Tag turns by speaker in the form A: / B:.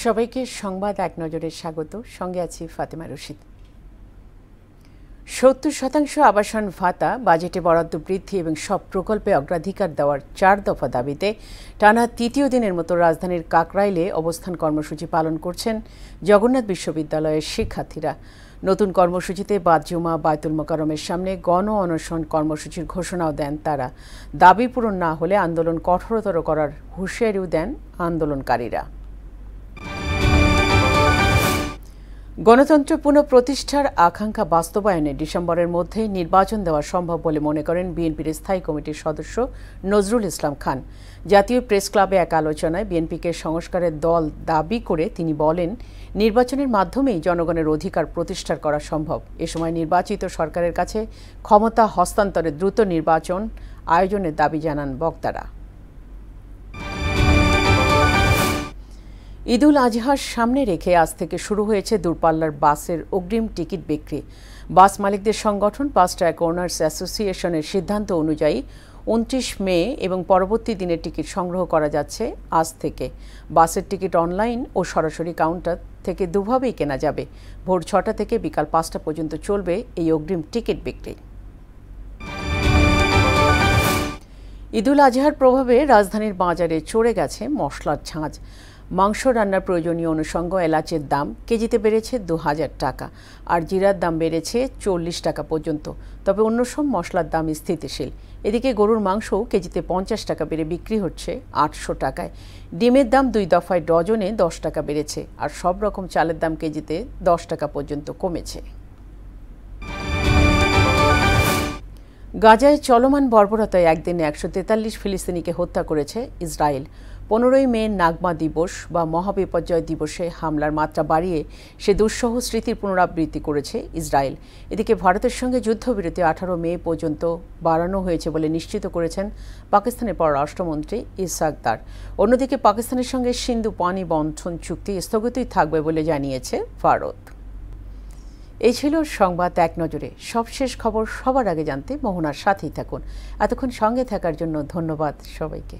A: সবাইকে সংবাদ এক নজরে স্বাগত। সঙ্গে আছি ফাতেমা রশিদ। ৭০% আবাসন ভাতা, বাজেটে বরাদ্দ বৃদ্ধি এবং সব প্রকল্পে অগ্রাধিকার দেওয়ার ৪ দফা দাবিতে টানা তৃতীয় দিনের মতো রাজধানীর কাকরাইলে অবস্থান কর্মসূচি পালন করছেন জগন্নাথ বিশ্ববিদ্যালয়ের শিক্ষার্থীরা। নতুন কর্মসূচিতে বাদ-জুমা বায়তুল মোকাররমের সামনে গণ অনশন কর্মসূচির ঘোষণাও দেন তারা। দাবি পূরণ না হলে আন্দোলন কঠোরতর করার হুঁশিয়ারিও দেন আন্দোলনকারীরা। গণতন্ত্র পুনঃপ্রতিষ্ঠার আকাঙ্ক্ষা বাস্তবায়নে ডিসেম্বরের মধ্যেই নির্বাচন দেওয়া সম্ভব বলে মনে করেন বিএনপির স্থায়ী কমিটির সদস্য নজরুল ইসলাম খান। জাতীয় প্রেস ক্লাবে এক আলোচনায় বিএনপিকে সংস্কারের দল দাবি করে তিনি বলেন, নির্বাচনের মাধ্যমেই জনগণের অধিকার প্রতিষ্ঠা করা সম্ভব। এ সময় নির্বাচিত সরকারের কাছে ক্ষমতা হস্তান্তরে দ্রুত নির্বাচন আয়োজনের দাবি জানান বক্তারা। ঈদুল আজহার সামনে রেখে আজ থেকে শুরু হয়েছে দূরপাল্লার বাসের অগ্রিম টিকিট বিক্রি। বাস মালিকদের সংগঠন ফাস্ট ট্র্যাক ওনার্স অ্যাসোসিয়েশনের সিদ্ধান্ত অনুযায়ী ২৯ মে এবং পরবর্তী দিনের টিকিট সংগ্রহ করা যাচ্ছে আজ থেকে। বাসের টিকিট অনলাইন ও সরাসরি কাউন্টার থেকে দুভাবেই কেনা যাবে। ভোর ৬টা থেকে বিকাল ৫টা পর্যন্ত চলবে এই অগ্রিম টিকিট বিক্রি। ঈদুল আজহার প্রভাবে রাজধানীর বাজারে চড়ে গেছে মশলার ঝাঁঝ। মাংস রান্নার প্রয়োজনীয় অনুষঙ্গ এলাচের দাম কেজিতে বেড়েছে ২,০০০ টাকা, আর জিরার দাম বেড়েছে ৪০ টাকা পর্যন্ত। তবে অন্য সব মশলার দাম স্থিতিশীল। এদিকে গরুর মাংস কেজিতে ৫০ টাকা বেড়ে বিক্রি হচ্ছে ৮০০ টাকায়। ডিমের দাম ২ দফায় ডজনে ১০ টাকা বেড়েছে, আর সব রকম চালের দাম কেজিতে ১০ টাকা পর্যন্ত কমেছে। গাজায় চলমান বর্বরতায় একদিনে ১৪৩ ফিলিস্তিনিকে হত্যা করেছে ইসরায়েল। ১৫ই মে নাগমা দিবস বা মহাবিপর্যয় দিবসে হামলার মাত্রা বাড়িয়ে সে দুঃসহ স্মৃতির পুনরাবৃত্তি করেছে ইসরায়েল। এদিকে ভারতের সঙ্গে যুদ্ধবিরতি ১৮ মে পর্যন্ত বাড়ানো হয়েছে বলে নিশ্চিত করেছেন পাকিস্তানের পররাষ্ট্রমন্ত্রী ইসহাক দার। অন্যদিকে পাকিস্তানের সঙ্গে সিন্ধু পানি বন্টন চুক্তি স্থগিতই থাকবে বলে জানিয়েছে ভারত। এই ছিল সংবাদ এক নজরে। সবশেষ খবর সবার আগে জানতে মোহনার সাথেই থাকুন। এতক্ষণ সঙ্গে থাকার জন্য ধন্যবাদ সবাইকে।